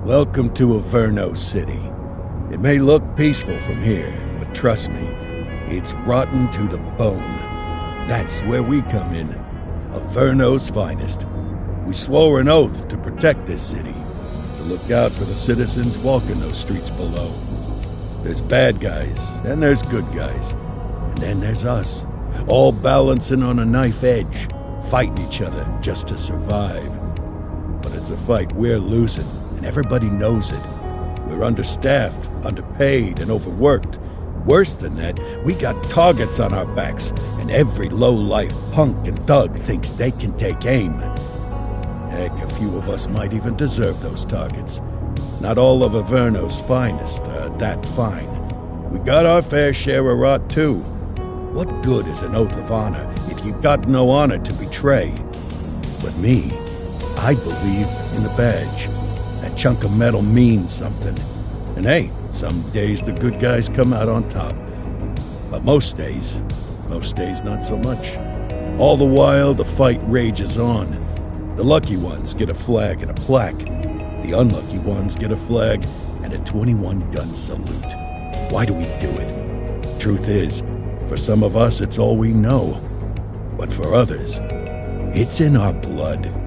Welcome to Averno City. It may look peaceful from here, but trust me, it's rotten to the bone. That's where we come in. Averno's finest. We swore an oath to protect this city, to look out for the citizens walking those streets below. There's bad guys, and there's good guys. And then there's us, all balancing on a knife edge, fighting each other just to survive. But it's a fight we're losing, and everybody knows it. We're understaffed, underpaid, and overworked. Worse than that, we got targets on our backs, and every low-life punk and thug thinks they can take aim. Heck, a few of us might even deserve those targets. Not all of Averno's finest are that fine. We got our fair share of rot, too. What good is an oath of honor if you got no honor to betray? But me, I believe in the badge. That chunk of metal means something. And hey, some days the good guys come out on top. But most days not so much. All the while, the fight rages on. The lucky ones get a flag and a plaque. The unlucky ones get a flag and a 21-gun salute. Why do we do it? Truth is, for some of us, it's all we know. But for others, it's in our blood.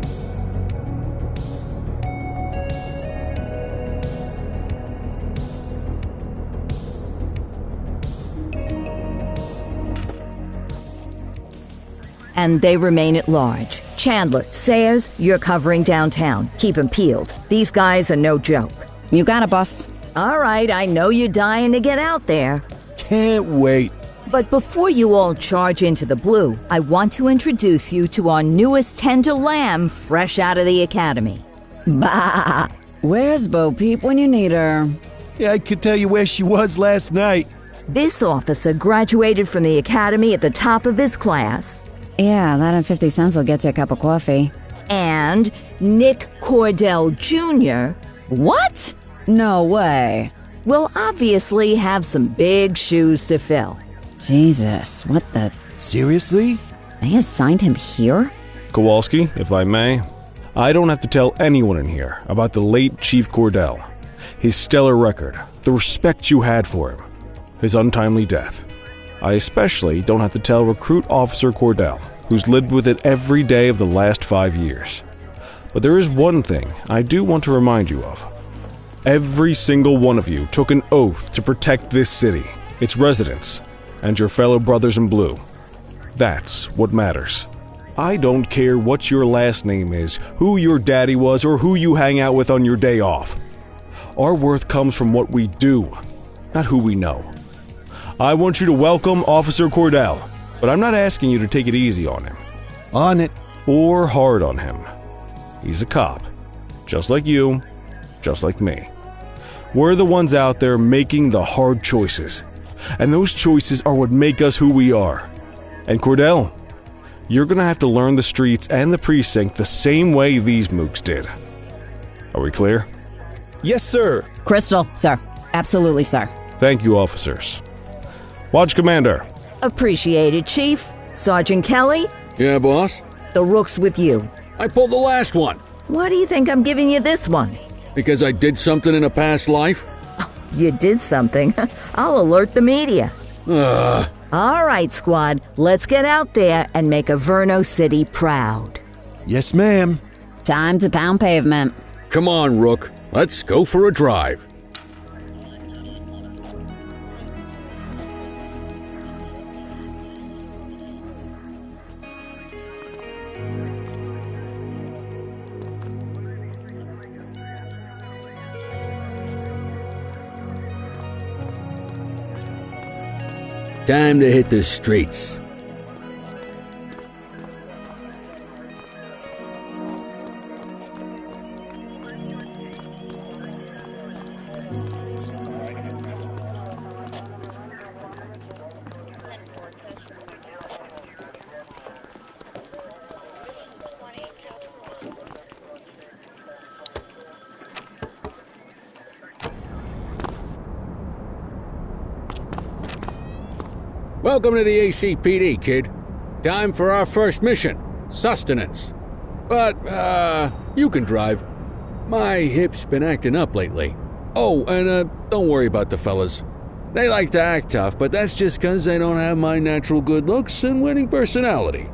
And they remain at large. Chandler, Sayers, you're covering downtown. Keep 'em peeled. These guys are no joke. You got it, boss. All right, I know you're dying to get out there. Can't wait. But before you all charge into the blue, I want to introduce you to our newest tender lamb fresh out of the academy. Bah! Where's Bo Peep when you need her? Yeah, I could tell you where she was last night. This officer graduated from the academy at the top of his class. Yeah, that and 50 cents will get you a cup of coffee. And Nick Cordell Jr. What? No way. will obviously have some big shoes to fill. Jesus, what the... Seriously? They assigned him here? Kowalski, if I may, I don't have to tell anyone in here about the late Chief Cordell, his stellar record, the respect you had for him, his untimely death. I especially don't have to tell Recruit Officer Cordell, who's lived with it every day of the last 5 years. But there is one thing I do want to remind you of. Every single one of you took an oath to protect this city, its residents, and your fellow brothers in blue. That's what matters. I don't care what your last name is, who your daddy was, or who you hang out with on your day off. Our worth comes from what we do, not who we know. I want you to welcome Officer Cordell, but I'm not asking you to take it easy on him. On it. Or hard on him. He's a cop, just like you, just like me. We're the ones out there making the hard choices, and those choices are what make us who we are. And Cordell, you're gonna have to learn the streets and the precinct the same way these mooks did. Are we clear? Yes, sir. Crystal, sir. Absolutely, sir. Thank you, officers. Watch Commander. Appreciated, Chief. Sergeant Kelly, Yeah, boss? the rook's with you. I pulled the last one. Why do you think I'm giving you this one? Because I did something in a past life? You did something. I'll alert the media. Ugh. All right, squad. Let's get out there and make Averno City proud. Yes, ma'am. Time to pound pavement. Come on, Rook. Let's go for a drive. Time to hit the streets. Welcome to the ACPD, kid. Time for our first mission, sustenance. But, you can drive. My hip's been acting up lately. Oh, and don't worry about the fellas. They like to act tough, but that's just 'cause they don't have my natural good looks and winning personality.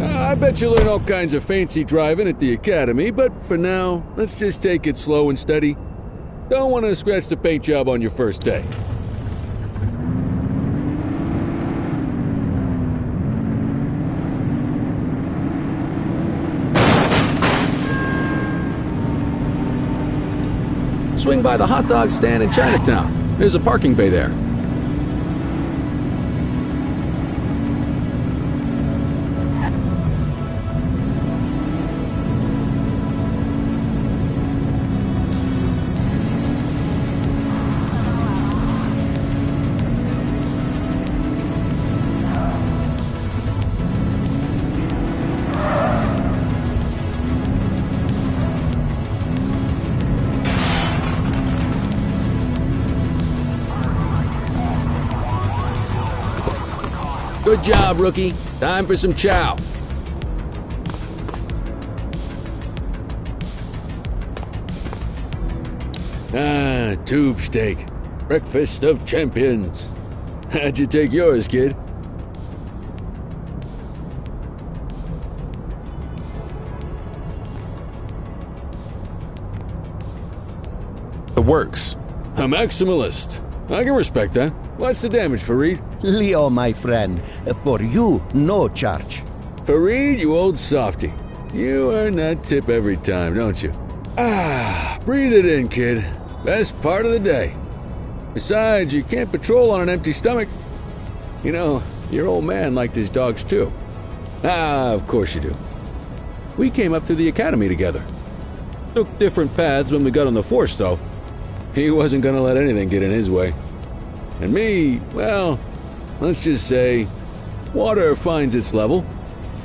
I bet you learn all kinds of fancy driving at the academy, but for now, let's just take it slow and steady. Don't want to scratch the paint job on your first day. Swing by the hot dog stand in Chinatown. There's a parking bay there. Good job, rookie. Time for some chow. Ah, tube steak. Breakfast of champions. How'd you take yours, kid? The works. A maximalist. I can respect that. What's the damage, Fareed? Leo, my friend, for you, no charge. Fareed, you old softy. You earn that tip every time, don't you? Ah, breathe it in, kid. Best part of the day. Besides, you can't patrol on an empty stomach. You know, your old man liked his dogs too. Ah, of course you do. We came up through the academy together. Took different paths when we got on the force, though. He wasn't gonna let anything get in his way. And me, well, let's just say, water finds its level,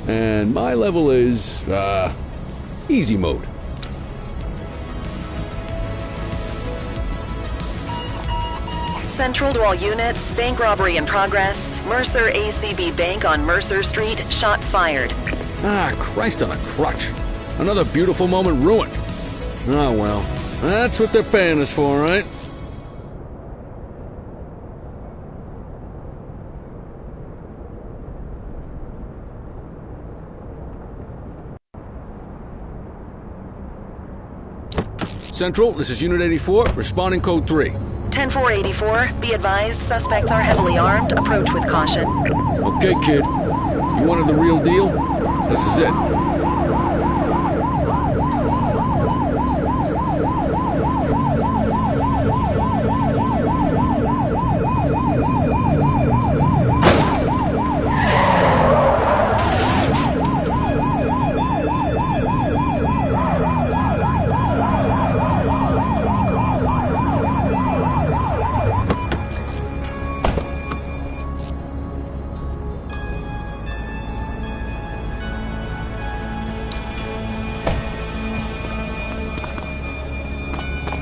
and my level is, easy mode. Central to all units, bank robbery in progress. Mercer ACB Bank on Mercer Street, shots fired. Ah, Christ on a crutch. Another beautiful moment ruined. Oh well, that's what they're paying us for, right? Central, this is Unit 84, responding code 3. 10-484, be advised, suspects are heavily armed. Approach with caution. Okay, kid. You wanted the real deal? This is it.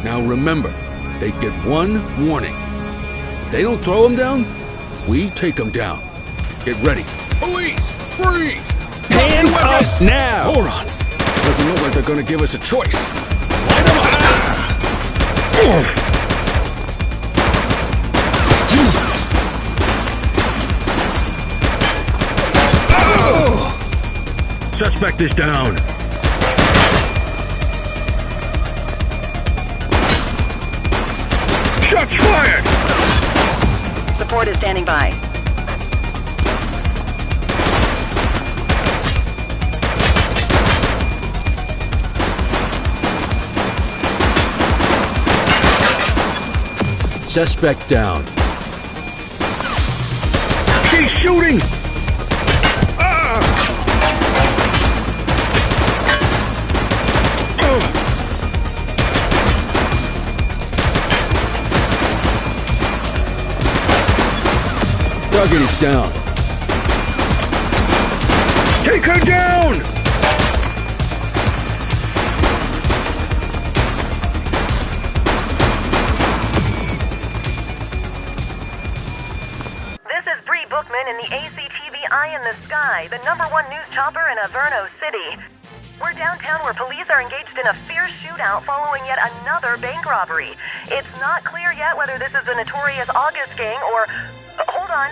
Now remember, they get one warning. If they don't throw them down, we take them down. Get ready. Police, freeze! Hands up now! Morons! Doesn't look like they're gonna give us a choice. Light them up! Suspect is down. Shots fired! Support is standing by. Suspect down. She's shooting! Target is down. Take her down! Bookman in the ACTV Eye in the Sky, the #1 news chopper in Averno City. We're downtown where police are engaged in a fierce shootout following yet another bank robbery. It's not clear yet whether this is the notorious August gang or... hold on.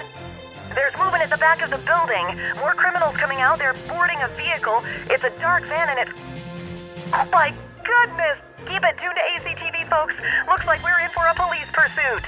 There's movement at the back of the building. More criminals coming out. They're boarding a vehicle. It's a dark van and it's... oh my goodness! Keep it tuned to ACTV, folks. Looks like we're in for a police pursuit.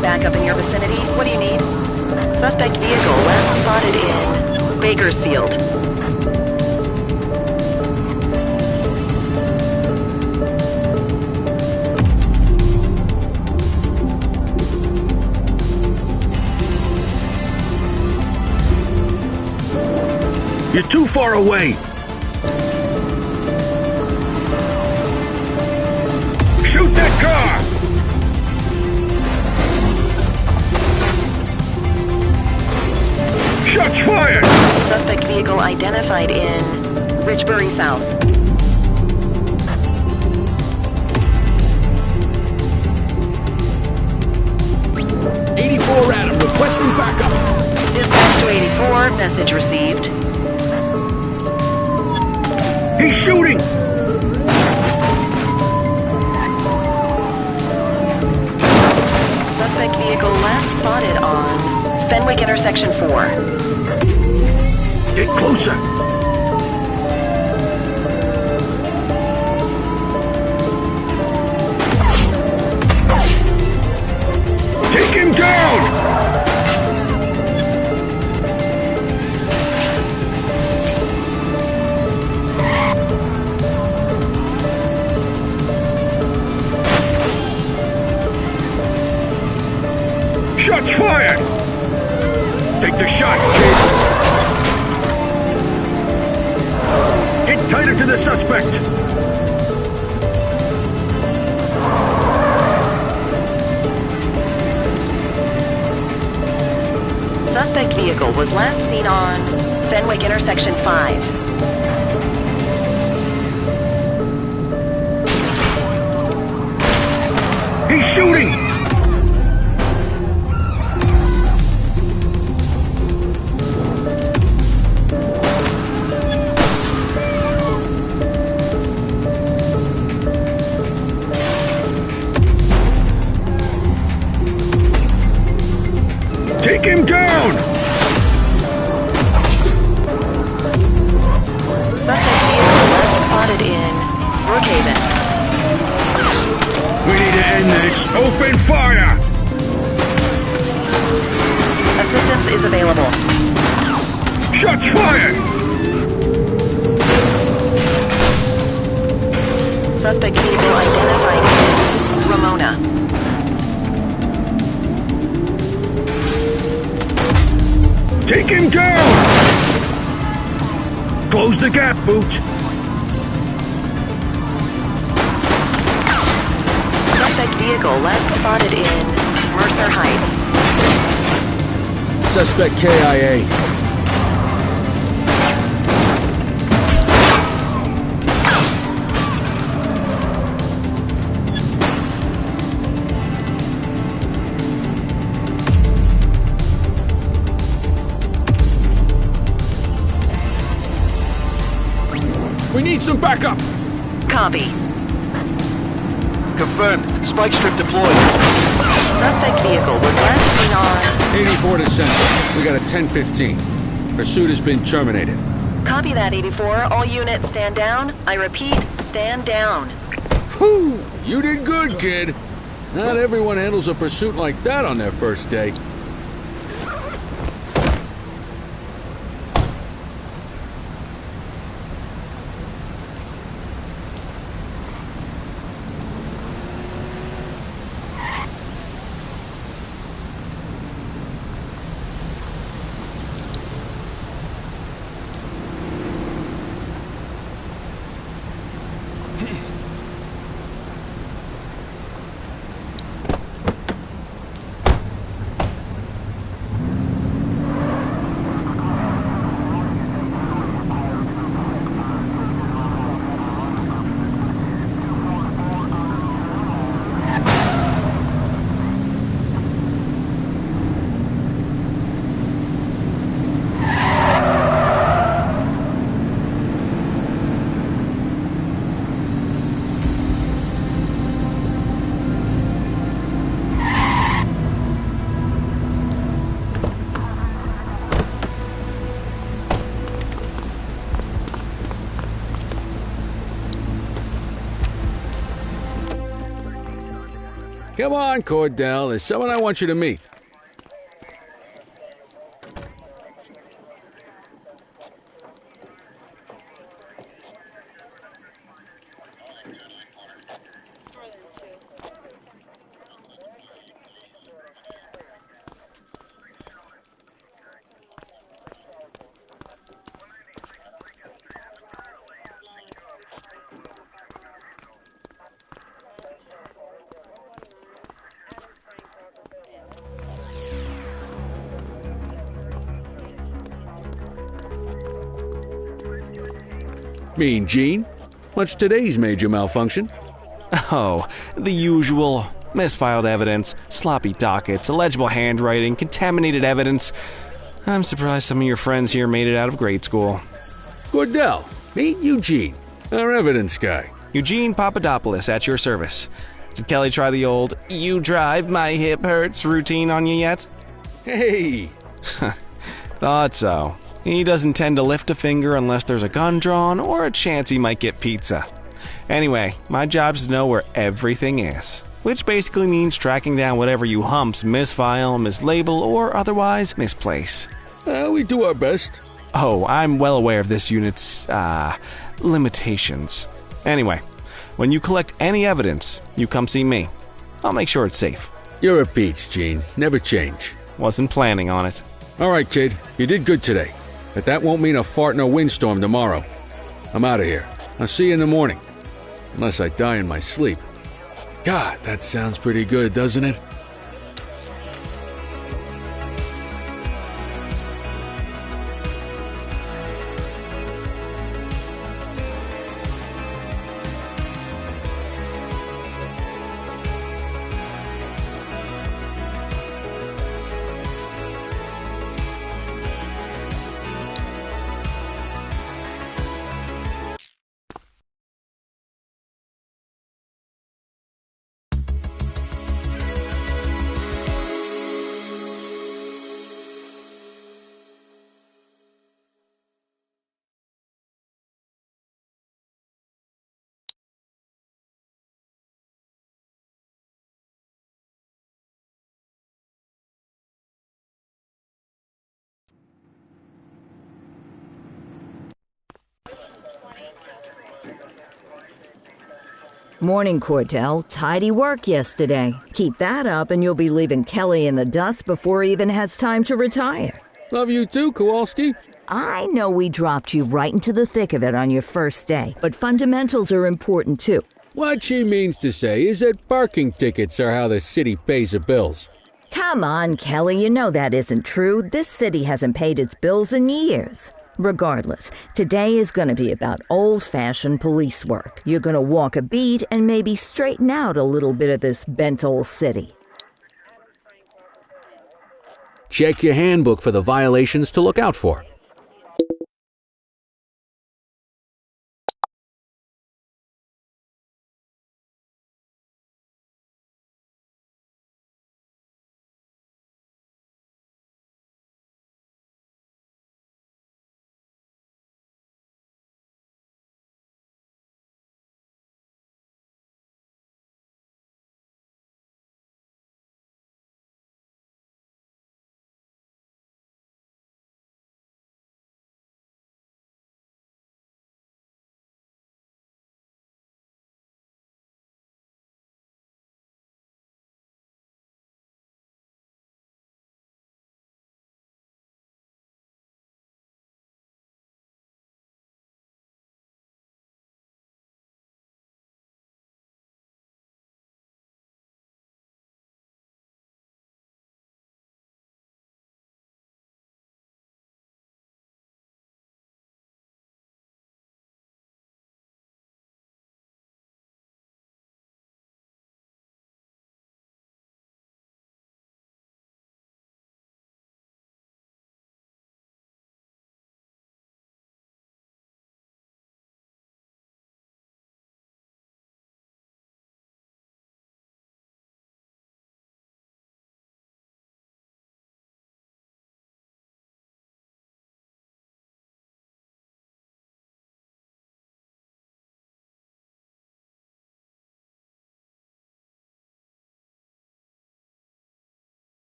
Backup in your vicinity. What do you need? Suspect vehicle last spotted in Bakersfield. You're too far away. Shoot that car! Shots fired! Suspect vehicle identified in Richbury South. '84 Adam, requesting backup. Dispatch to 84, message received. He's shooting! Suspect vehicle last spotted on Fenwick intersection 4. Get closer! Take him down! Shots fired! Take the shot, kid! Get tighter to the suspect! Suspect vehicle was last seen on Fenwick intersection 5. He's shooting! Take him down! Suspect vehicle last spotted in Brookhaven. We need to end this. Open fire! Assistance is available. Shots fired! Suspect vehicle identified in Ramona. Take him down! Close the gap, Boot. Suspect vehicle last spotted in Mercer Heights. Suspect KIA. We need some backup! Copy. Confirmed. Spike strip deployed. Suspect vehicle was last seen on 84 to Central. We got a 10:15. Pursuit has been terminated. Copy that, 84. All units stand down. I repeat, stand down. Whew! You did good, kid. Not everyone handles a pursuit like that on their first day. Come on, Cordell. There's someone I want you to meet. Mean Gene? What's today's major malfunction? Oh, the usual. Misfiled evidence, sloppy dockets, illegible handwriting, contaminated evidence. I'm surprised some of your friends here made it out of grade school. Cordell, meet Eugene, our evidence guy. Eugene Papadopoulos at your service. Did Kelly try the old "you drive, my hip hurts" routine on you yet? Hey! Thought so. He doesn't tend to lift a finger unless there's a gun drawn or a chance he might get pizza. Anyway, my job's to know where everything is, which basically means tracking down whatever you humps misfile, mislabel, or otherwise misplace. We do our best. Oh, I'm well aware of this unit's, limitations. Anyway, when you collect any evidence, you come see me. I'll make sure it's safe. You're a peach, Gene. Never change. Wasn't planning on it. All right, kid. You did good today. But that won't mean a fart in a windstorm tomorrow. I'm out of here. I'll see you in the morning. Unless I die in my sleep. God, that sounds pretty good, doesn't it? Morning, Cordell. Tidy work yesterday. Keep that up and you'll be leaving Kelly in the dust before he even has time to retire. Love you too, Kowalski. I know we dropped you right into the thick of it on your first day, but fundamentals are important too. What she means to say is that parking tickets are how the city pays the bills. Come on, Kelly, you know that isn't true. This city hasn't paid its bills in years. Regardless, today is going to be about old-fashioned police work. You're going to walk a beat and maybe straighten out a little bit of this bent old city. Check your handbook for the violations to look out for.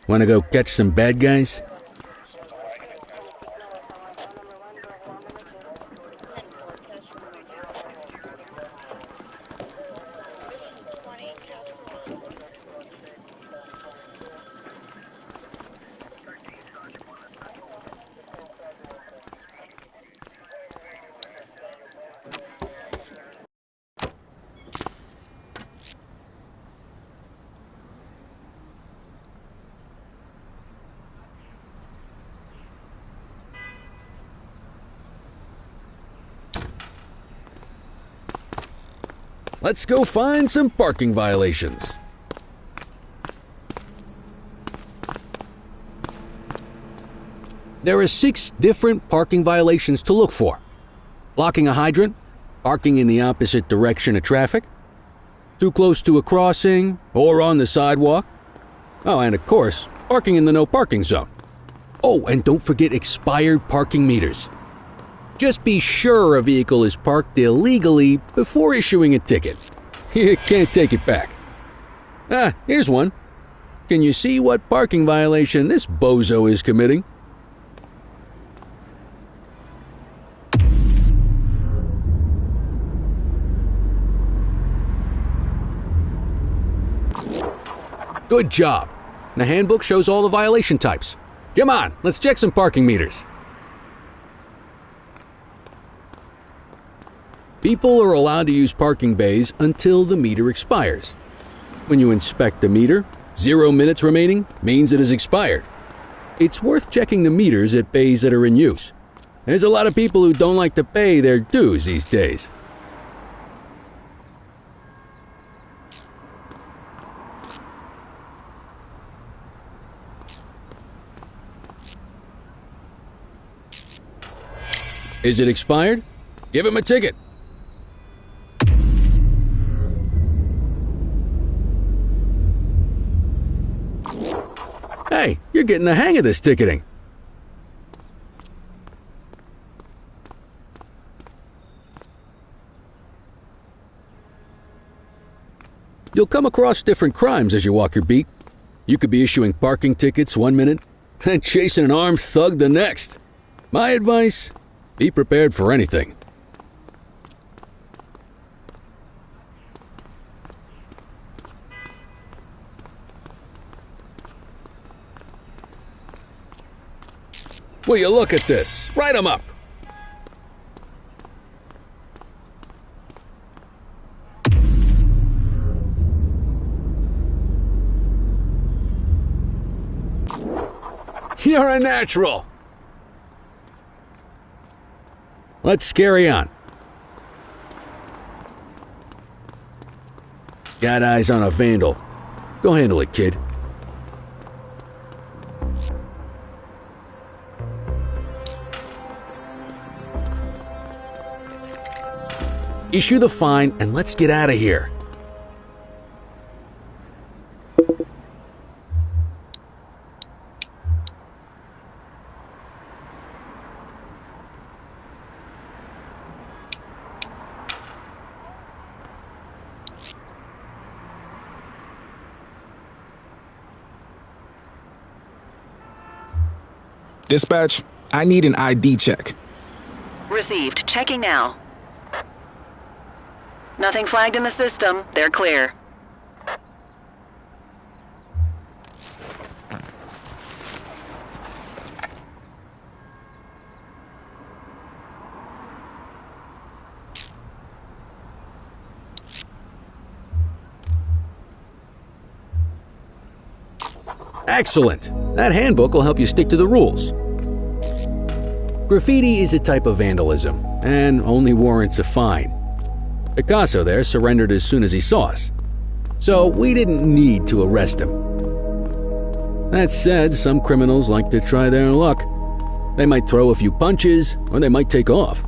Want to go catch some bad guys? Let's go find some parking violations. There are 6 different parking violations to look for. Blocking a hydrant, parking in the opposite direction of traffic, too close to a crossing or on the sidewalk. Oh, and of course, parking in the no parking zone. Oh, and don't forget expired parking meters. Just be sure a vehicle is parked illegally before issuing a ticket. You can't take it back. Ah, here's one. Can you see what parking violation this bozo is committing? Good job. The handbook shows all the violation types. Come on, let's check some parking meters. People are allowed to use parking bays until the meter expires. When you inspect the meter, 0 minutes remaining means it has expired. It's worth checking the meters at bays that are in use. There's a lot of people who don't like to pay their dues these days. Is it expired? Give him a ticket. Hey, you're getting the hang of this ticketing. You'll come across different crimes as you walk your beat. You could be issuing parking tickets 1 minute and chasing an armed thug the next. My advice, be prepared for anything. Will you look at this? Write 'em up. You're a natural. Let's carry on. Got eyes on a vandal. Go handle it, kid. Issue the fine and let's get out of here. Dispatch, I need an ID check. Received. Checking now. Nothing flagged in the system. They're clear. Excellent. That handbook will help you stick to the rules. Graffiti is a type of vandalism and only warrants a fine. Picasso there surrendered as soon as he saw us, so we didn't need to arrest him. That said, some criminals like to try their luck. They might throw a few punches, or they might take off.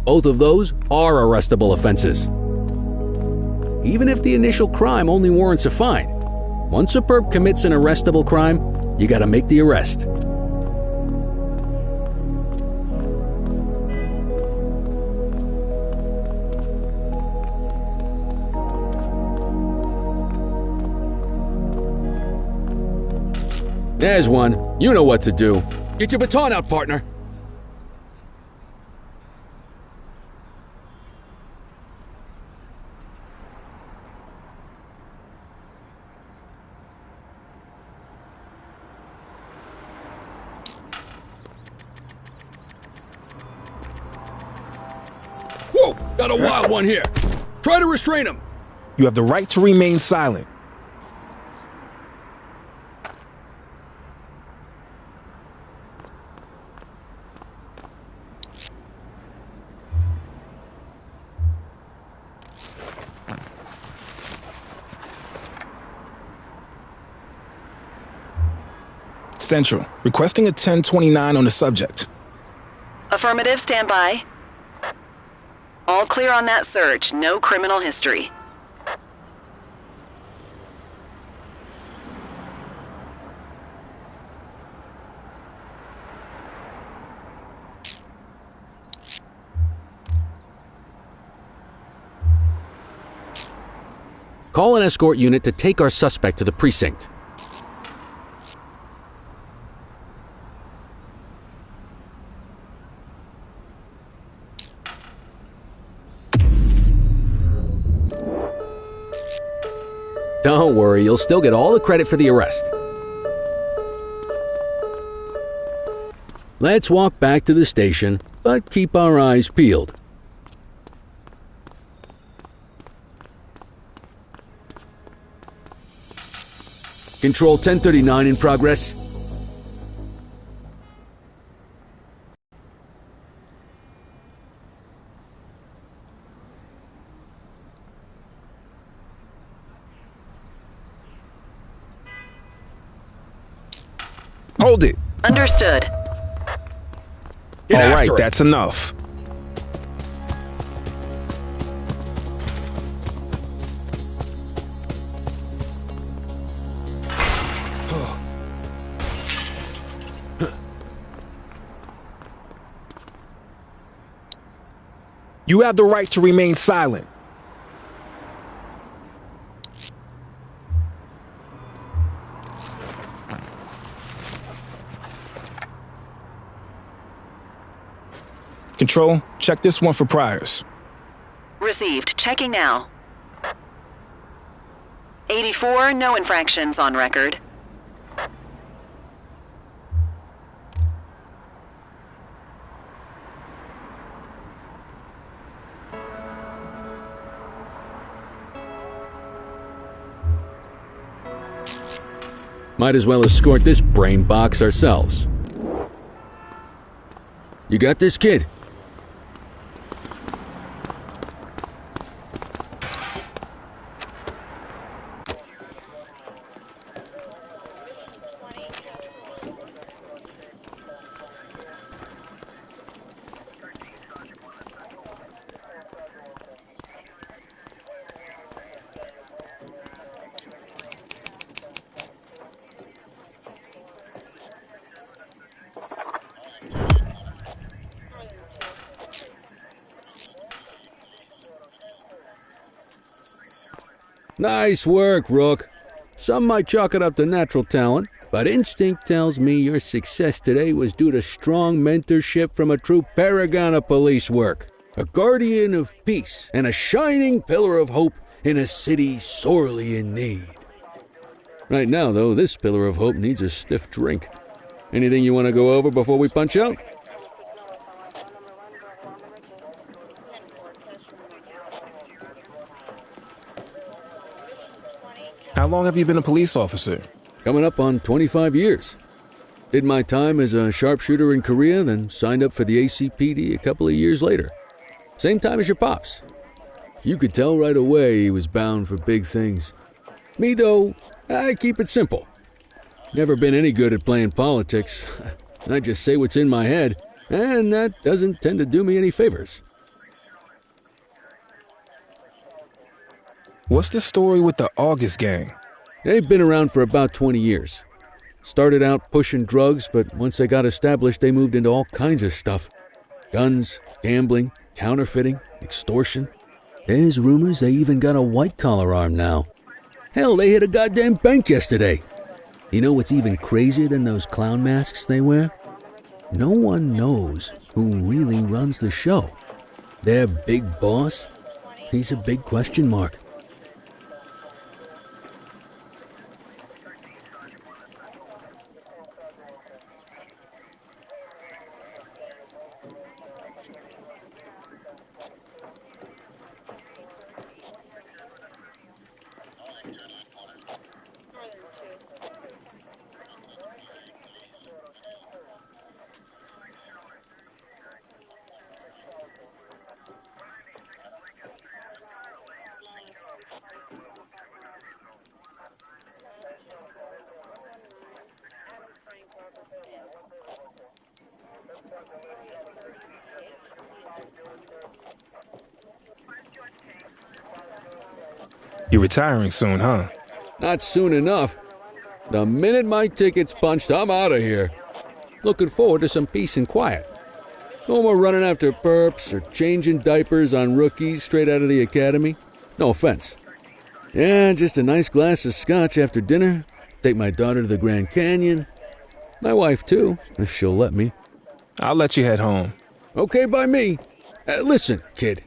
Both of those are arrestable offenses. Even if the initial crime only warrants a fine, once a perp commits an arrestable crime, you gotta make the arrest. There's one. You know what to do. Get your baton out, partner. Whoa! Got a wild one here. Try to restrain him. You have the right to remain silent. Central, requesting a 1029 on the subject. Affirmative, stand by. All clear on that search. No criminal history. Call an escort unit to take our suspect to the precinct. Don't worry, you'll still get all the credit for the arrest. Let's walk back to the station, but keep our eyes peeled. Control 1039 in progress. Hold it. Understood. Get All right, after it. that's enough. You have the right to remain silent. Control, check this one for priors. Received. Checking now. 84, no infractions on record. Might as well escort this brain box ourselves. You got this, kid? Nice work, Rook. Some might chalk it up to natural talent, but instinct tells me your success today was due to strong mentorship from a true paragon of police work, a guardian of peace, and a shining pillar of hope in a city sorely in need. Right now, though, this pillar of hope needs a stiff drink. Anything you want to go over before we punch out? How long have you been a police officer? Coming up on 25 years. Did my time as a sharpshooter in Korea, then signed up for the ACPD a couple of years later. Same time as your pops. You could tell right away he was bound for big things. Me, though, I keep it simple. Never been any good at playing politics. I just say what's in my head, and that doesn't tend to do me any favors. What's the story with the August gang? They've been around for about 20 years. Started out pushing drugs, but once they got established, they moved into all kinds of stuff. Guns, gambling, counterfeiting, extortion. There's rumors they even got a white-collar arm now. Hell, they hit a goddamn bank yesterday. You know what's even crazier than those clown masks they wear? No one knows who really runs the show. Their big boss? He's a big question mark. You're retiring soon, huh? Not soon enough. The minute my ticket's punched, I'm out of here. Looking forward to some peace and quiet. No more running after perps or changing diapers on rookies straight out of the academy. No offense. Yeah, just a nice glass of scotch after dinner. Take my daughter to the Grand Canyon. My wife, too, if she'll let me. I'll let you head home. Okay by me. Listen, kid.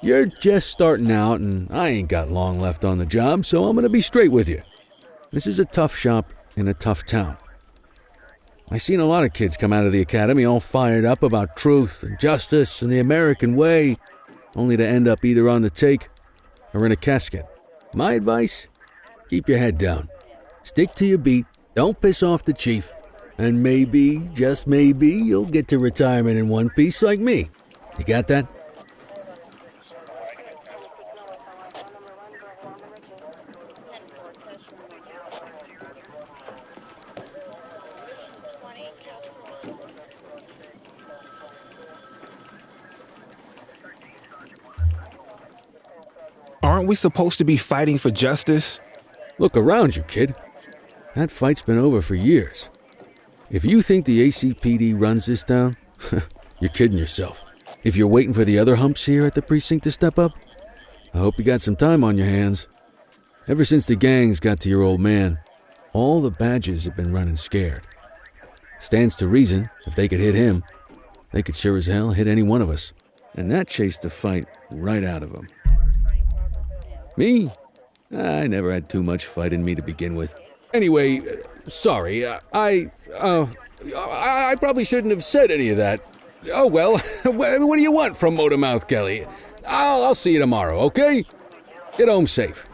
You're just starting out, and I ain't got long left on the job, so I'm going to be straight with you. This is a tough shop in a tough town. I seen a lot of kids come out of the academy all fired up about truth and justice and the American way, only to end up either on the take or in a casket. My advice? Keep your head down. Stick to your beat. Don't piss off the chief. And maybe, just maybe, you'll get to retirement in one piece like me. You got that? Aren't we supposed to be fighting for justice? Look around you, kid. That fight's been over for years. If you think the ACPD runs this town, you're kidding yourself. If you're waiting for the other humps here at the precinct to step up, I hope you got some time on your hands. Ever since the gangs got to your old man, all the badges have been running scared. Stands to reason, if they could hit him, they could sure as hell hit any one of us. And that chased the fight right out of them. Me? I never had too much fight in me to begin with. Anyway, sorry, I probably shouldn't have said any of that. Oh well, what do you want from Motormouth Kelly? I'll see you tomorrow, okay? Get home safe.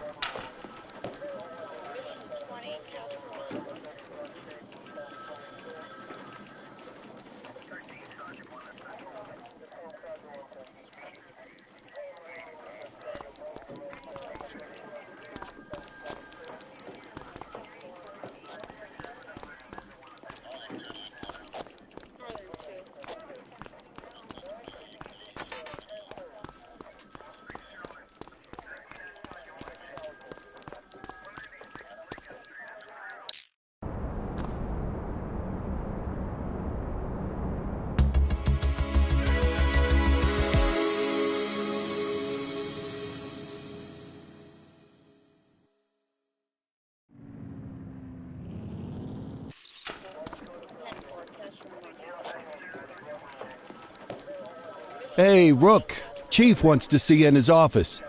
Hey, Rook. Chief wants to see you in his office.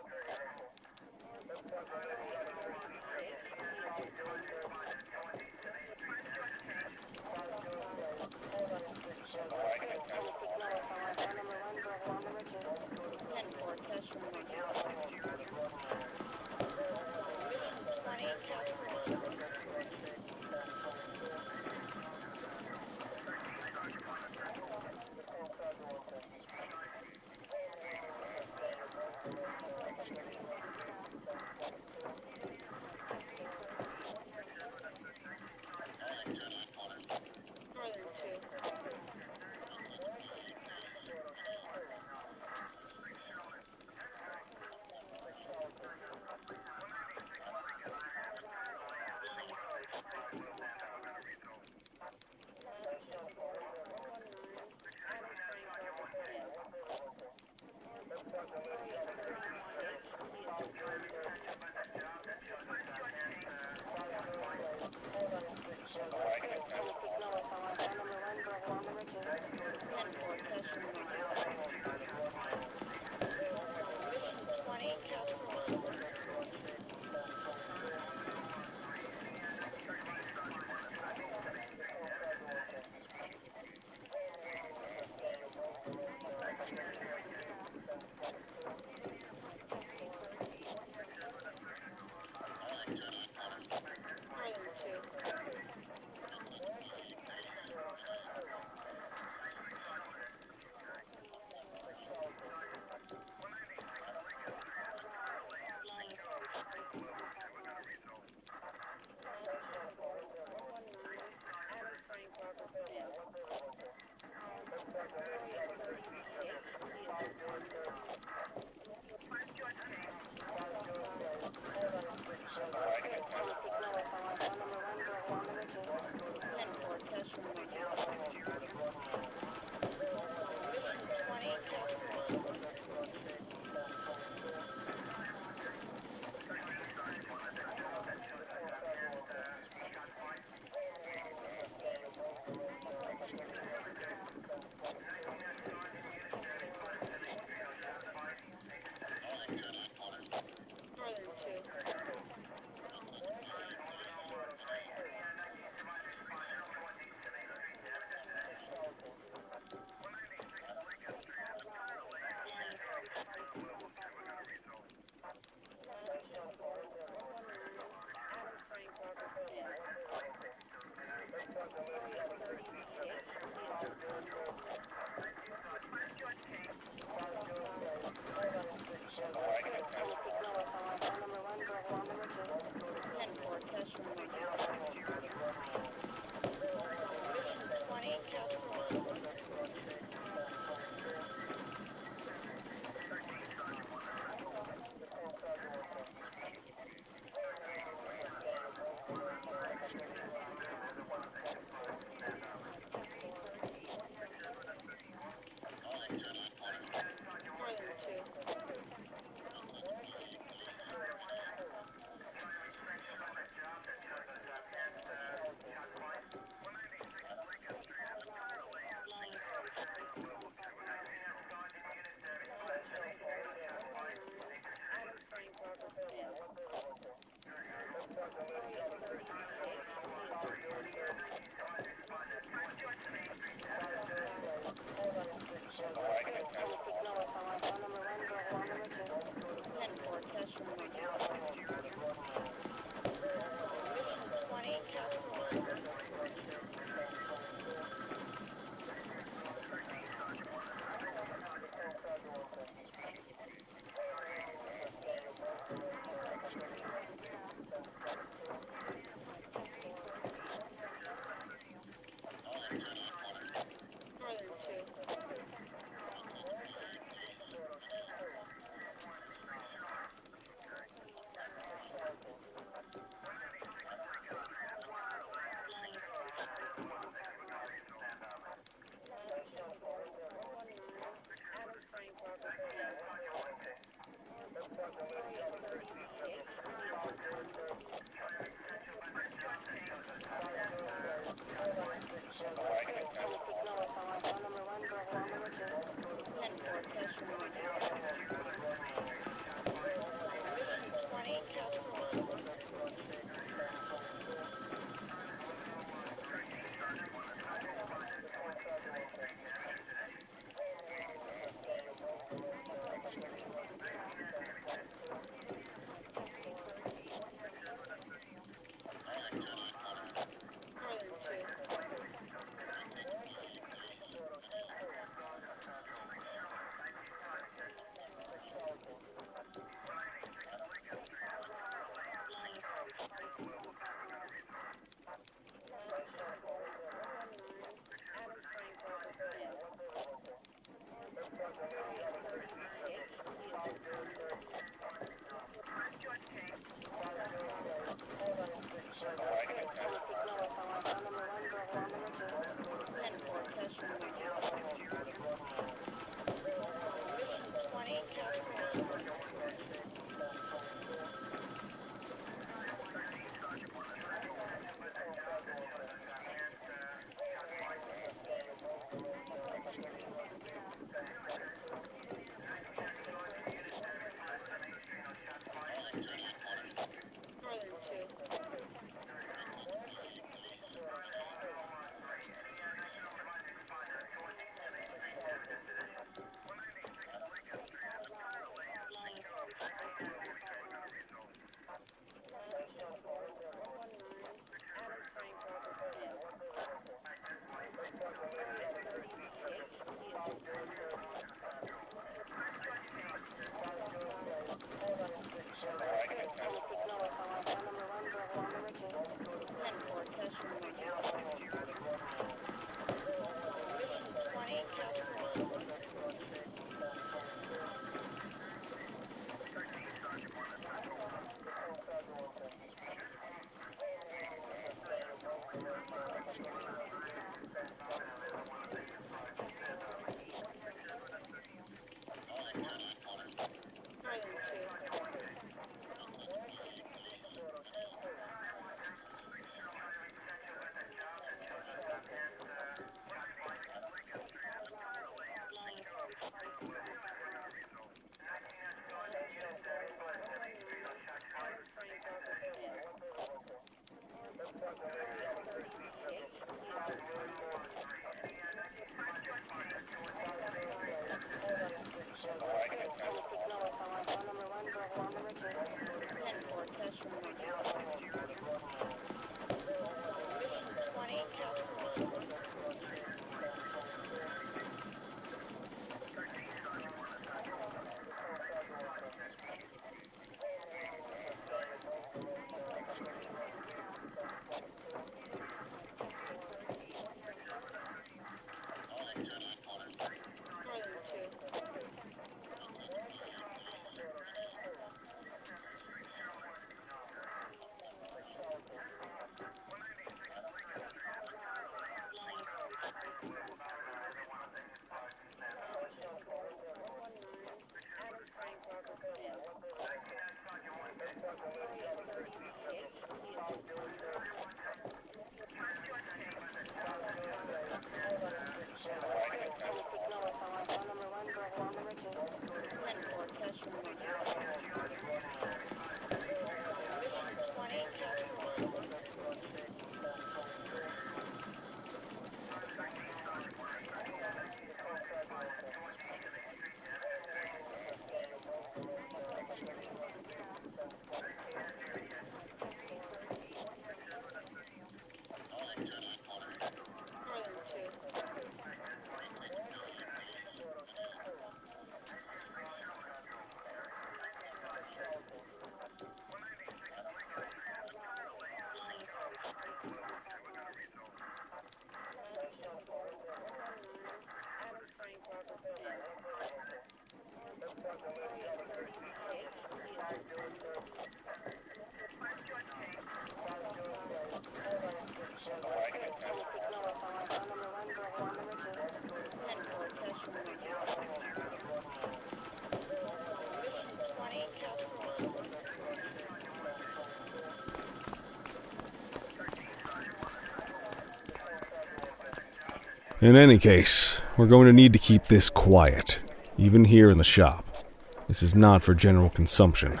In any case, we're going to need to keep this quiet, even here in the shop. This is not for general consumption.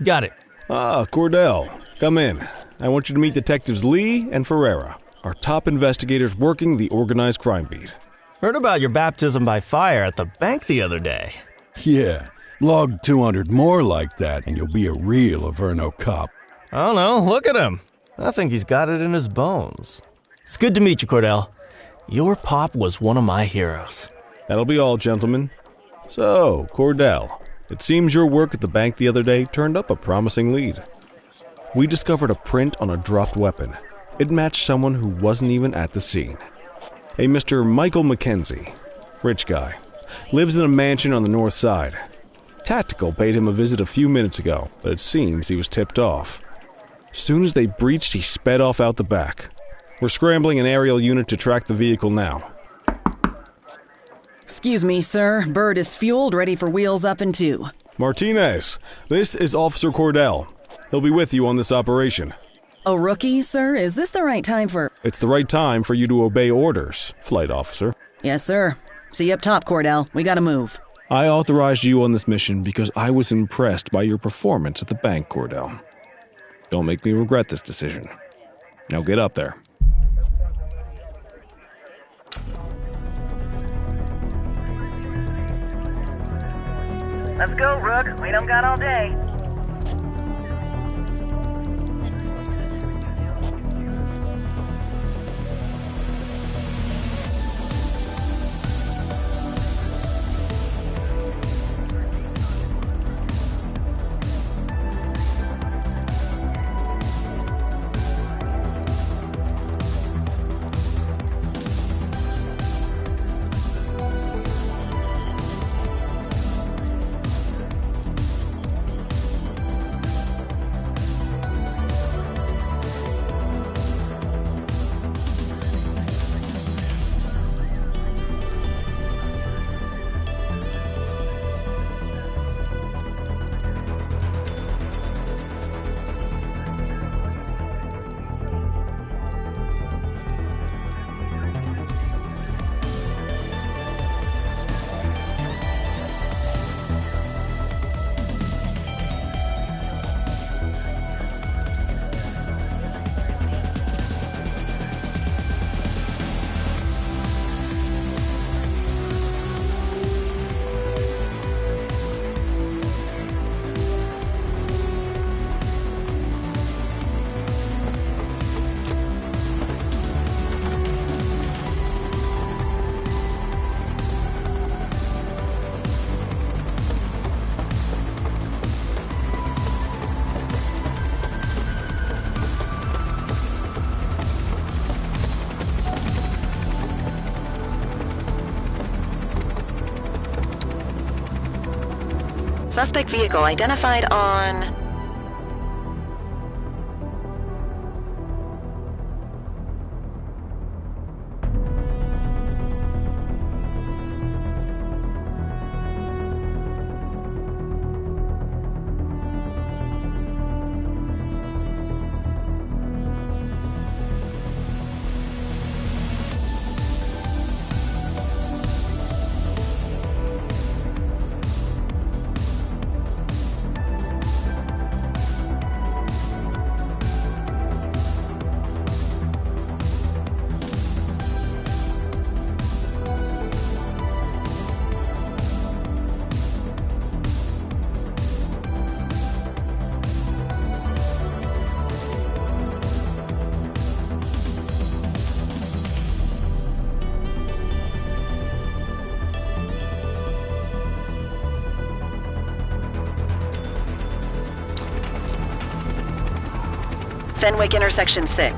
Got it. Ah, Cordell, come in. I want you to meet Detectives Lee and Ferreira, our top investigators working the organized crime beat. Heard about your baptism by fire at the bank the other day. Yeah, log 200 more like that and you'll be a real Averno cop. I don't know, look at him. I think he's got it in his bones. It's good to meet you, Cordell. Your pop was one of my heroes. That'll be all, gentlemen. So, Cordell, it seems your work at the bank the other day turned up a promising lead. We discovered a print on a dropped weapon. It matched someone who wasn't even at the scene. A Mr. Michael McKenzie, rich guy, lives in a mansion on the north side. Tactical paid him a visit a few minutes ago, but it seems he was tipped off. Soon as they breached, he sped off out the back. We're scrambling an aerial unit to track the vehicle now. Excuse me, sir. Bird is fueled, ready for wheels up in 2. Martinez, this is Officer Cordell. He'll be with you on this operation. A rookie, sir? Is this the right time for... It's the right time for you to obey orders, flight officer. Yes, sir. See you up top, Cordell. We gotta move. I authorized you on this mission because I was impressed by your performance at the bank, Cordell. Don't make me regret this decision. Now get up there. Let's go, Rook. We don't got all day. Suspect vehicle identified on... Fenwick intersection 6.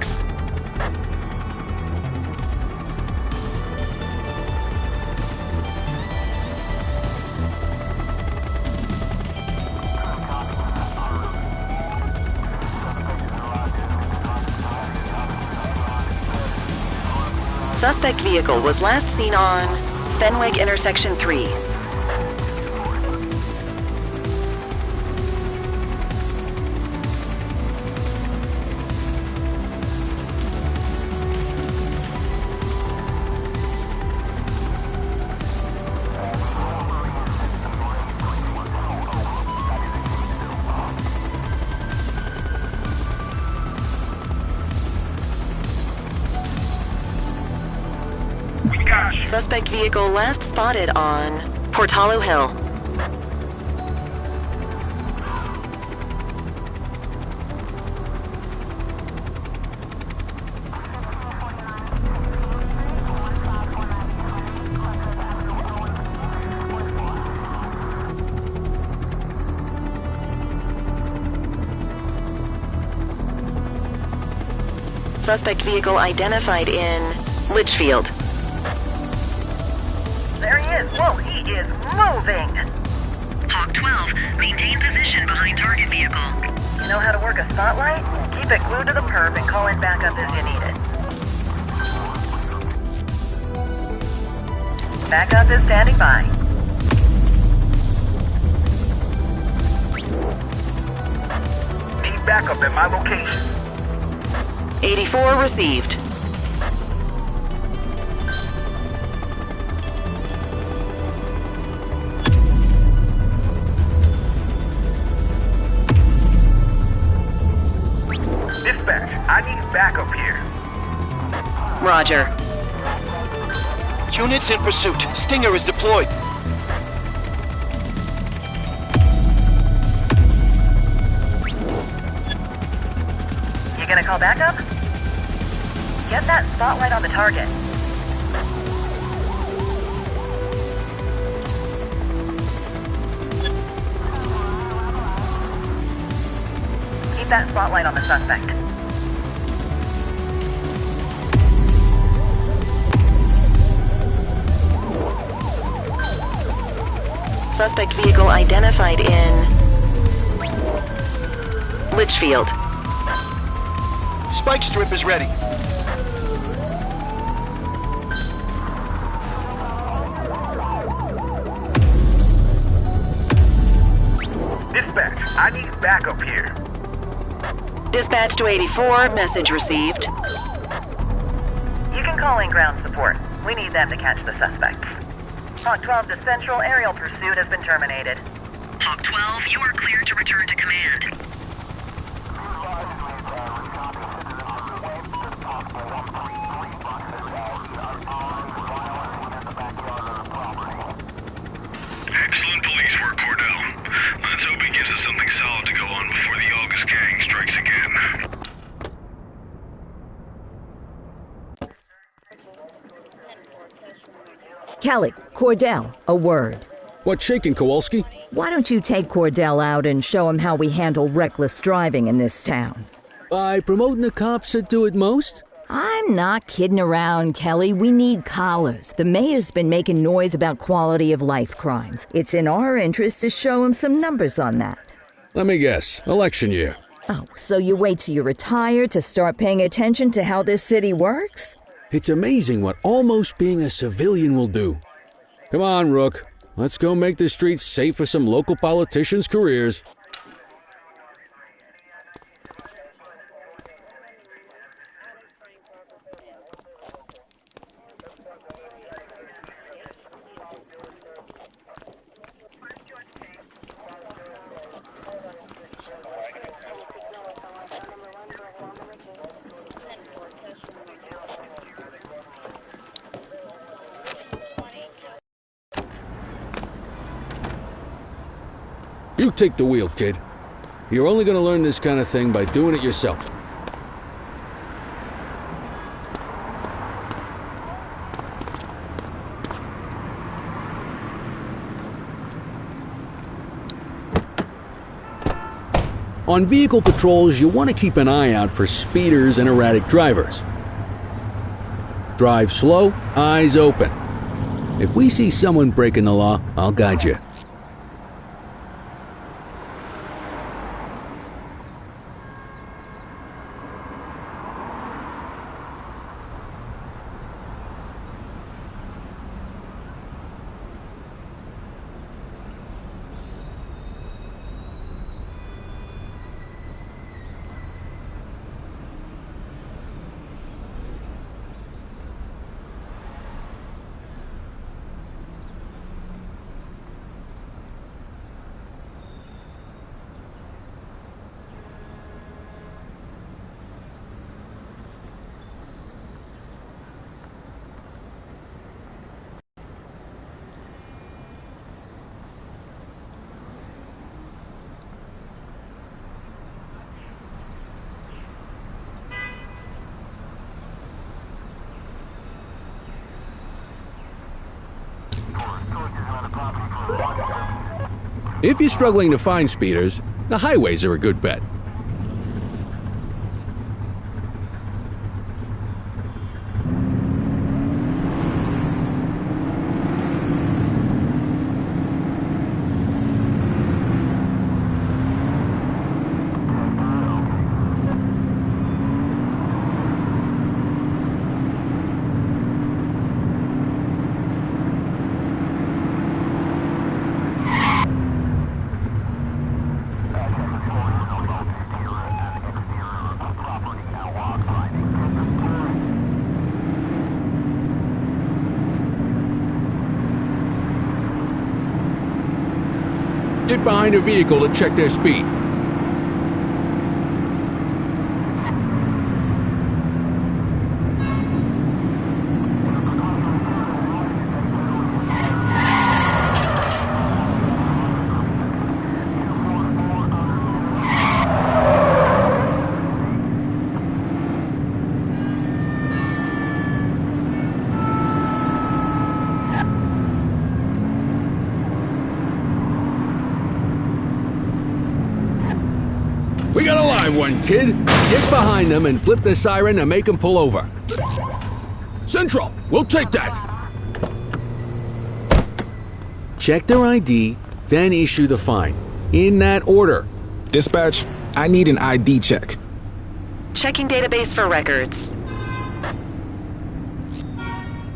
Suspect vehicle was last seen on Fenwick intersection 3. Suspect vehicle last spotted on Portalo Hill. Suspect vehicle identified in Litchfield. There he is. Whoa, he is moving. Hawk 12, maintain position behind target vehicle. You know how to work a spotlight? Keep it glued to the perp and call in backup as you need it. Backup is standing by. Need backup at my location. 84 received. Dispatch, I need backup here. Roger. Units in pursuit. Stinger is deployed. You gonna call backup? Get that spotlight on the target. Keep that spotlight on the suspect. Suspect vehicle identified in Litchfield. Spike strip is ready. Dispatch, I need backup here. Dispatch to 84, message received. You can call in ground support. We need them to catch the suspects. Hawk 12 to Central, aerial pursuit has been terminated. Hawk 12, you are cleared to return to command. Excellent police work, Cordell. Let's hope he gives us something solid to go on before the August gang strikes again. Kelly, Cordell, a word. What's shaking, Kowalski? Why don't you take Cordell out and show him how we handle reckless driving in this town? By promoting the cops that do it most? I'm not kidding around, Kelly. We need collars. The mayor's been making noise about quality of life crimes. It's in our interest to show him some numbers on that. Let me guess. Election year. Oh, so you wait till you're retired to start paying attention to how this city works? It's amazing what almost being a civilian will do. Come on, Rook. Let's go make the streets safe for some local politicians' careers. You take the wheel, kid. You're only going to learn this kind of thing by doing it yourself. On vehicle patrols, you want to keep an eye out for speeders and erratic drivers. Drive slow, eyes open. If we see someone breaking the law, I'll guide you. If you're struggling to find speeders, the highways are a good bet. Get behind a vehicle to check their speed. We got a live one, kid. Get behind them and flip the siren to make them pull over. Central, we'll take that. Check their ID, then issue the fine. In that order. Dispatch, I need an ID check. Checking database for records.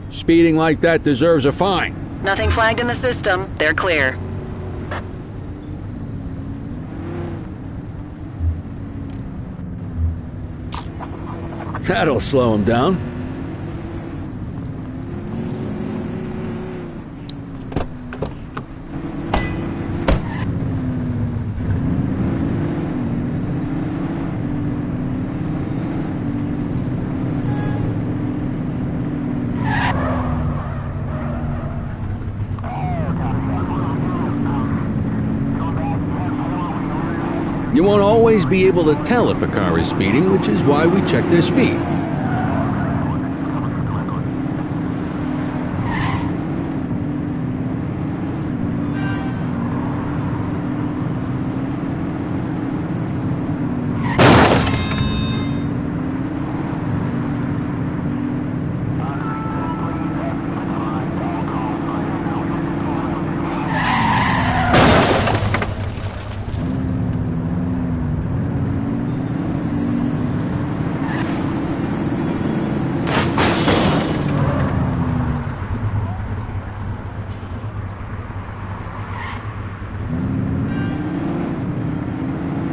Speeding like that deserves a fine. Nothing flagged in the system. They're clear. That'll slow him down. You won't always be able to tell if a car is speeding, which is why we check their speed.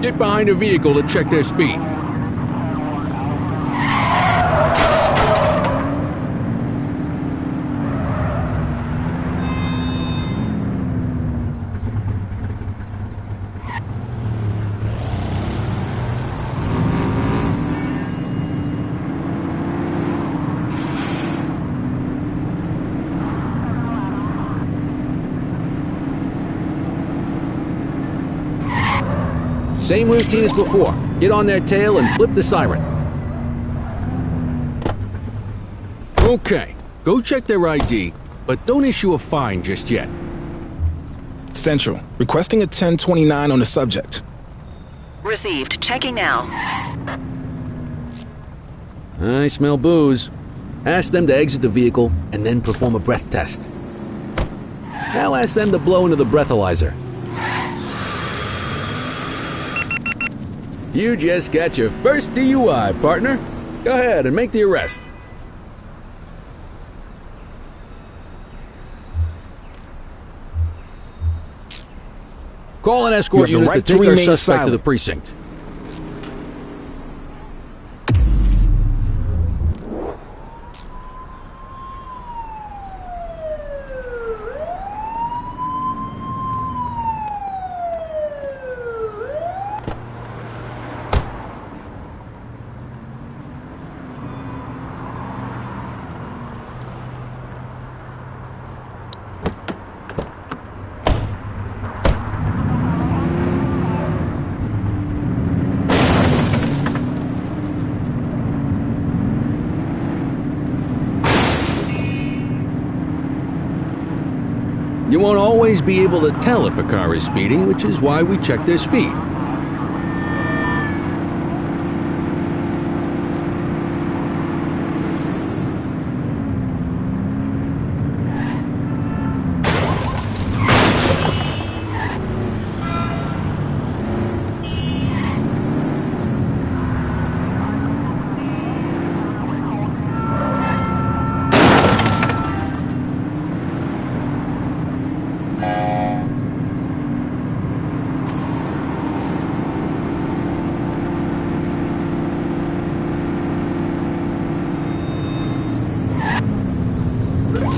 Get behind a vehicle to check their speed. Same routine as before. Get on their tail and flip the siren. Okay, go check their ID, but don't issue a fine just yet. Central, requesting a 1029 on the subject. Received. Checking now. I smell booze. Ask them to exit the vehicle and then perform a breath test. Now ask them to blow into the breathalyzer. You just got your first DUI, partner. Go ahead and make the arrest. Call an escort unit to take our suspect to the precinct. You won't always be able to tell if a car is speeding, which is why we check their speed.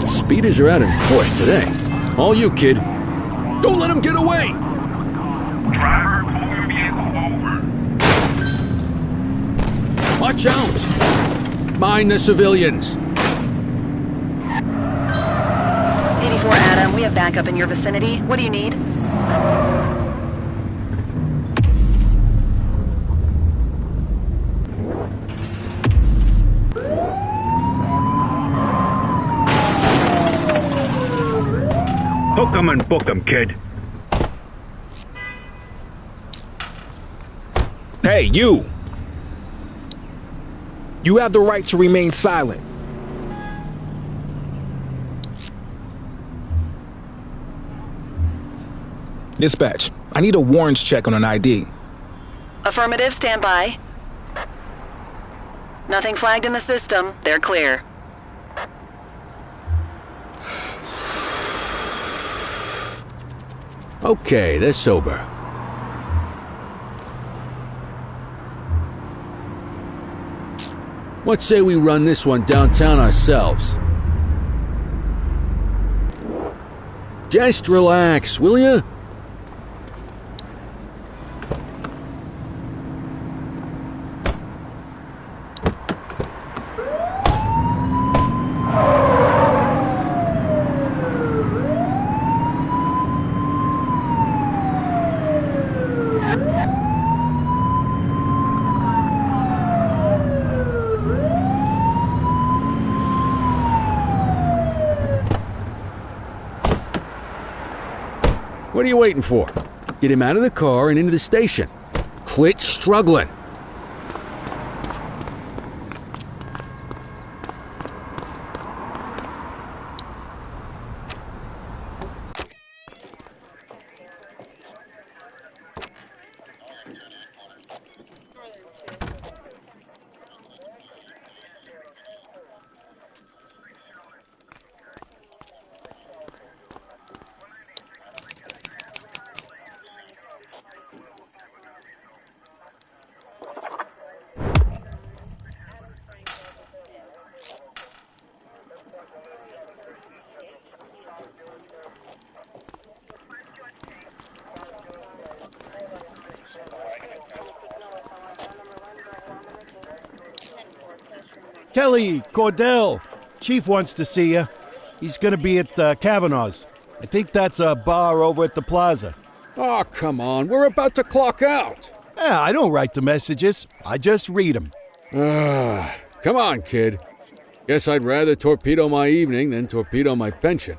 Speeders are out in force today. All you, kid. Don't let him get away! Driver, pull your vehicle over. Watch out! Mind the civilians. 84 Adam, we have backup in your vicinity. What do you need? Hook 'em and book 'em, kid. Hey, you! You have the right to remain silent. Dispatch, I need a warrants check on an ID. Affirmative, stand by. Nothing flagged in the system. They're clear. Okay, they're sober. What say we run this one downtown ourselves? Just relax, will ya? What are you waiting for? Get him out of the car and into the station. Quit struggling. Kelly, Cordell. Chief wants to see you. He's gonna be at Kavanaugh's. I think that's a bar over at the plaza. Oh, come on. We're about to clock out. Yeah, I don't write the messages. I just read them. Come on, kid. Guess I'd rather torpedo my evening than torpedo my pension.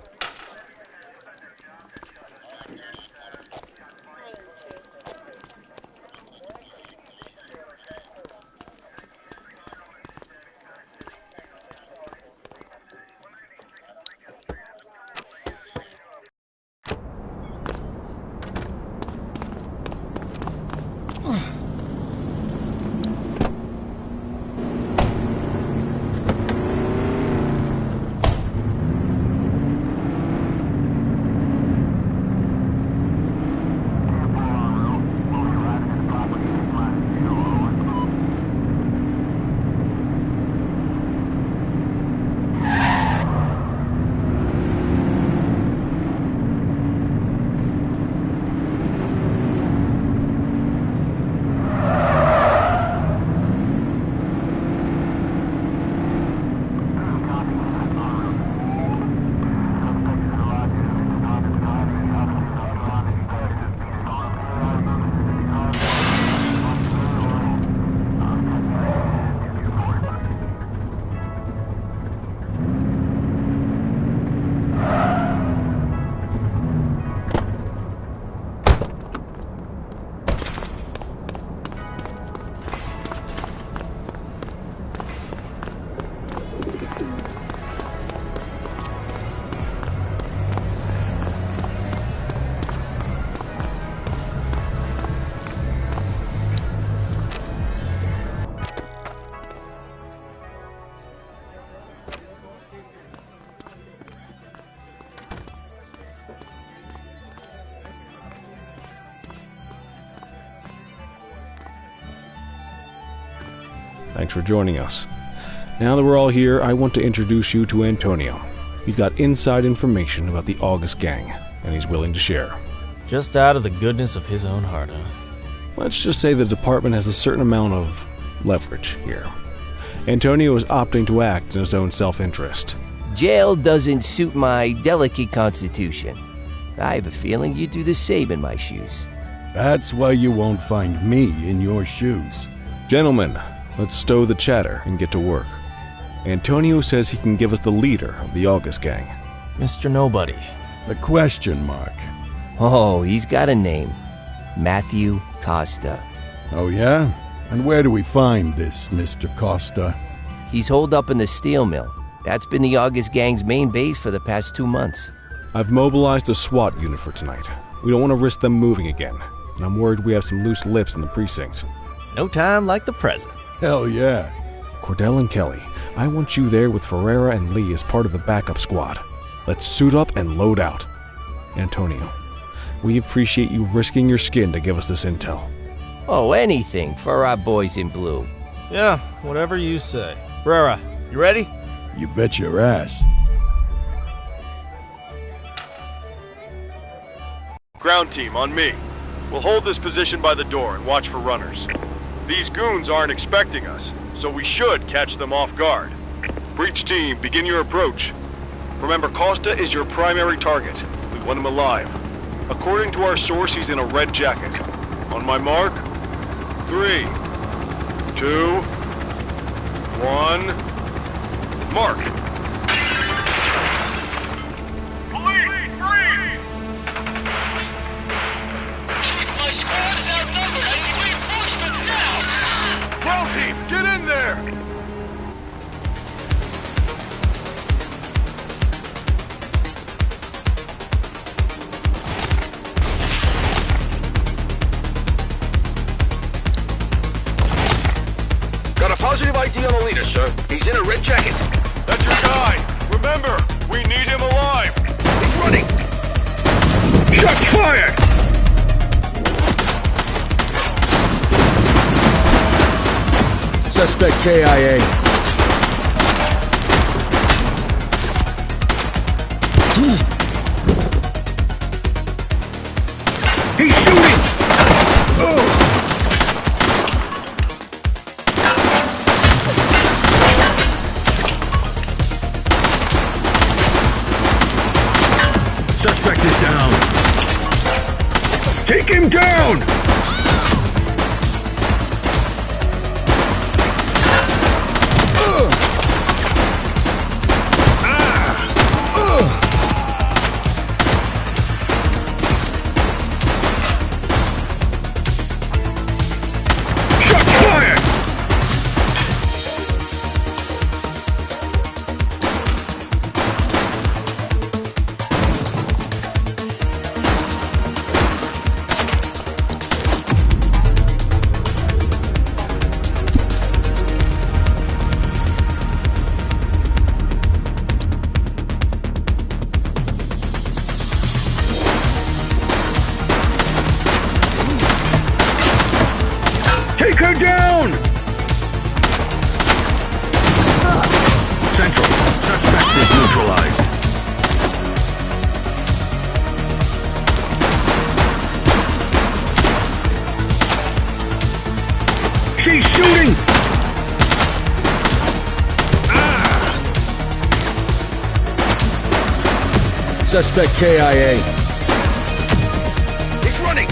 Thanks for joining us. Now that we're all here, I want to introduce you to Antonio. He's got inside information about the August gang, and he's willing to share. Just out of the goodness of his own heart, huh? Let's just say the department has a certain amount of leverage here. Antonio is opting to act in his own self-interest. Jail doesn't suit my delicate constitution. I have a feeling you'd do the same in my shoes. That's why you won't find me in your shoes. Gentlemen, let's stow the chatter and get to work. Antonio says he can give us the leader of the August gang. Mr. Nobody. The question mark. Oh, he's got a name. Matthew Costa. Oh, yeah? And where do we find this Mr. Costa? He's holed up in the steel mill. That's been the August gang's main base for the past 2 months. I've mobilized a SWAT unit for tonight. We don't want to risk them moving again, and I'm worried we have some loose lips in the precinct. No time like the present. Hell yeah. Cordell and Kelly, I want you there with Ferreira and Lee as part of the backup squad. Let's suit up and load out. Antonio, we appreciate you risking your skin to give us this intel. Oh, anything for our boys in blue. Yeah, whatever you say. Ferreira, you ready? You bet your ass. Ground team, on me. We'll hold this position by the door and watch for runners. These goons aren't expecting us, so we should catch them off guard. Breach team, begin your approach. Remember, Costa is your primary target. We want him alive. According to our source, he's in a red jacket. On my mark, 3, 2, 1, mark! Police, freeze! My squad is outnumbered. I need reinforcements now! Ground team, get in there! Got a positive ID on the leader, sir. He's in a red jacket. That's your guy. Remember, we need him alive. He's running. Shots fired! Suspect KIA. He's shooting! Oh! Suspect is down! Take him down! Take her down! Central, suspect is neutralized. She's shooting! Suspect KIA. He's running!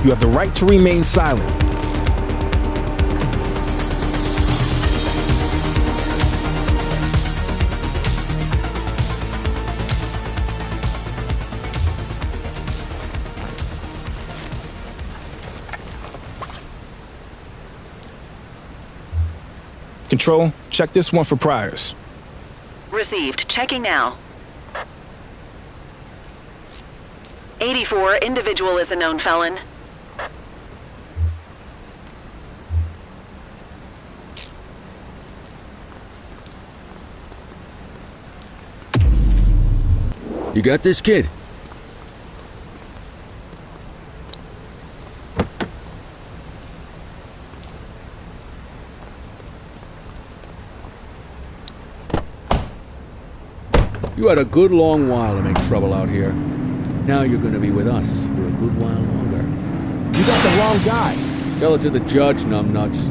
You have the right to remain silent. Control, check this one for priors. Received. Checking now. 84, individual is a known felon. You got this, kid? You had a good long while to make trouble out here. Now you're gonna be with us for a good while longer. You got the wrong guy. Tell it to the judge, numbnuts.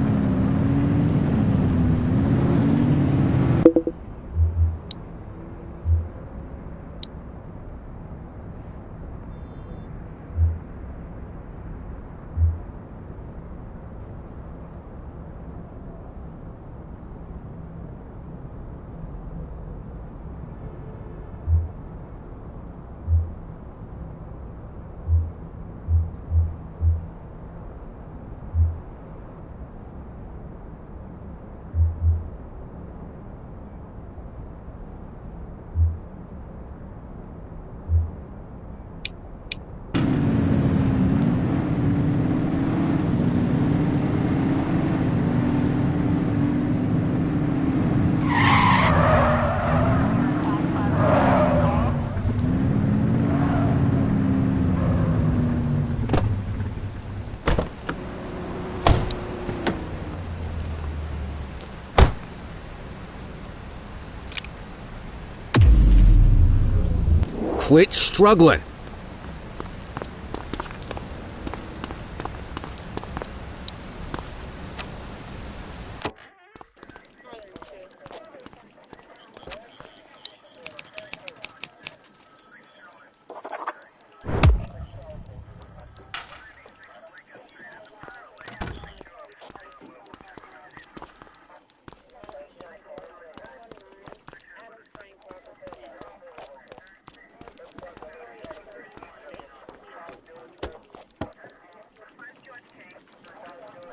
quit struggling.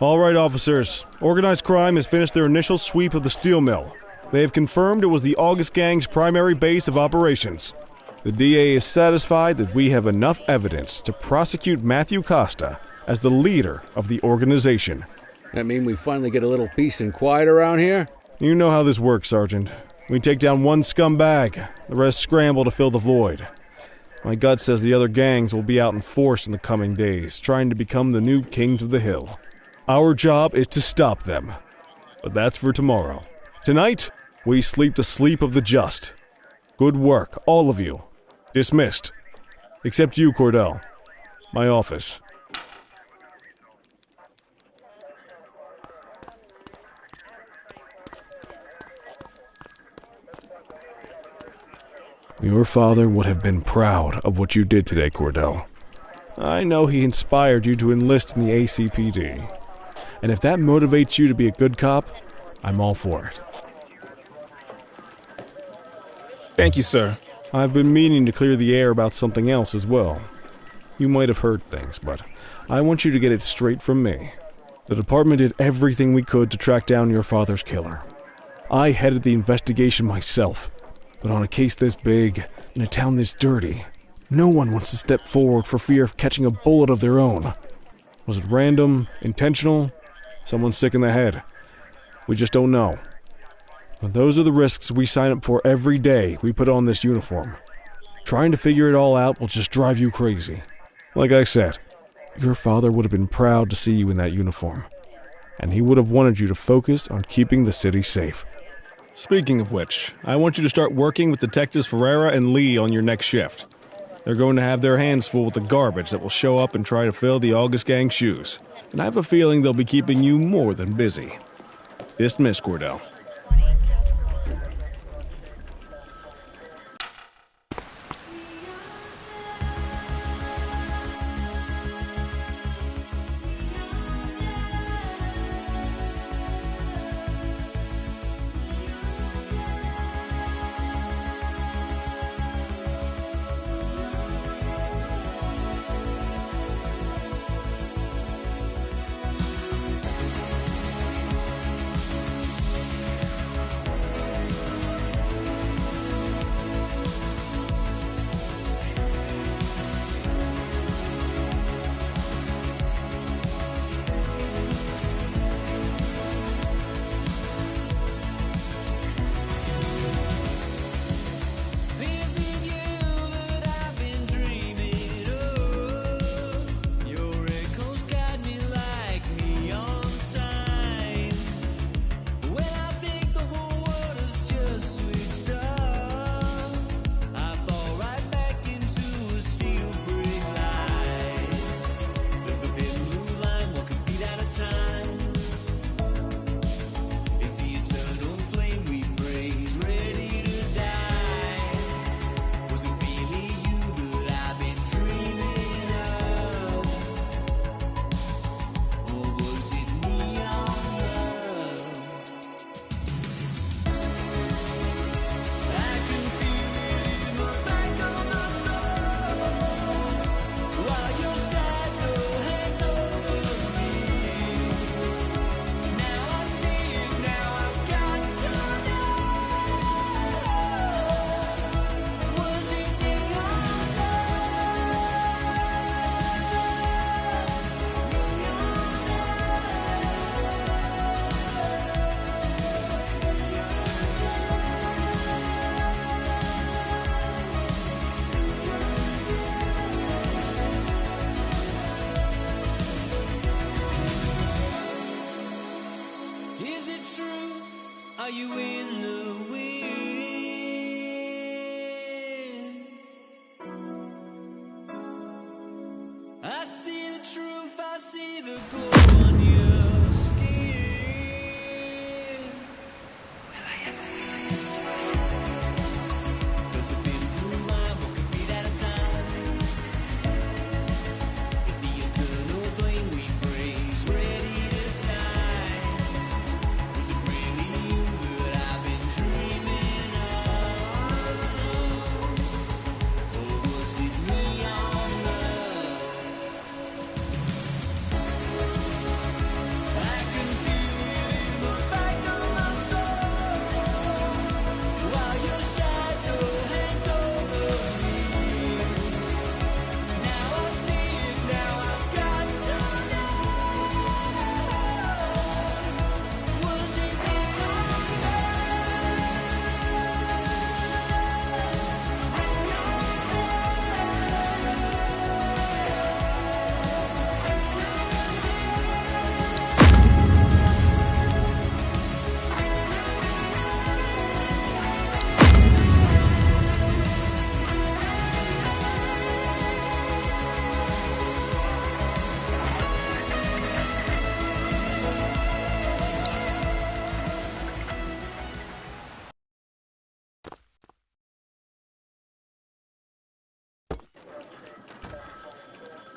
All right, officers. Organized crime has finished their initial sweep of the steel mill. They have confirmed it was the August Gang's primary base of operations. The DA is satisfied that we have enough evidence to prosecute Matthew Costa as the leader of the organization. That mean we finally get a little peace and quiet around here? You know how this works, Sergeant. We take down one scumbag, the rest scramble to fill the void. My gut says the other gangs will be out in force in the coming days, trying to become the new kings of the hill. Our job is to stop them. But that's for tomorrow. Tonight, we sleep the sleep of the just. Good work, all of you. Dismissed. Except you, Cordell. My office. Your father would have been proud of what you did today, Cordell. I know he inspired you to enlist in the ACPD. And if that motivates you to be a good cop, I'm all for it. Thank you, sir. I've been meaning to clear the air about something else as well. You might have heard things, but I want you to get it straight from me. The department did everything we could to track down your father's killer. I headed the investigation myself, but on a case this big, in a town this dirty, no one wants to step forward for fear of catching a bullet of their own. Was it random, intentional? Someone sick in the head? We just don't know. But those are the risks we sign up for every day we put on this uniform. Trying to figure it all out will just drive you crazy. Like I said, your father would have been proud to see you in that uniform, and he would have wanted you to focus on keeping the city safe. Speaking of which, I want you to start working with Detectives Ferreira and Lee on your next shift. They're going to have their hands full with the garbage that will show up and try to fill the August Gang's shoes. And I have a feeling they'll be keeping you more than busy. Dismiss, Cordell.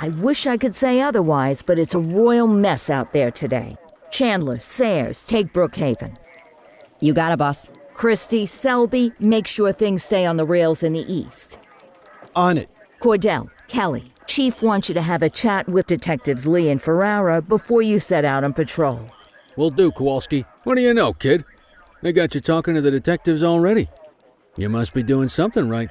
I wish I could say otherwise, but it's a royal mess out there today. Chandler, Sayers, take Brookhaven. You got it, boss. Christie, Selby, make sure things stay on the rails in the east. On it. Cordell, Kelly, Chief wants you to have a chat with Detectives Lee and Ferrara before you set out on patrol. Will do, Kowalski. What do you know, kid? They got you talking to the detectives already. You must be doing something right.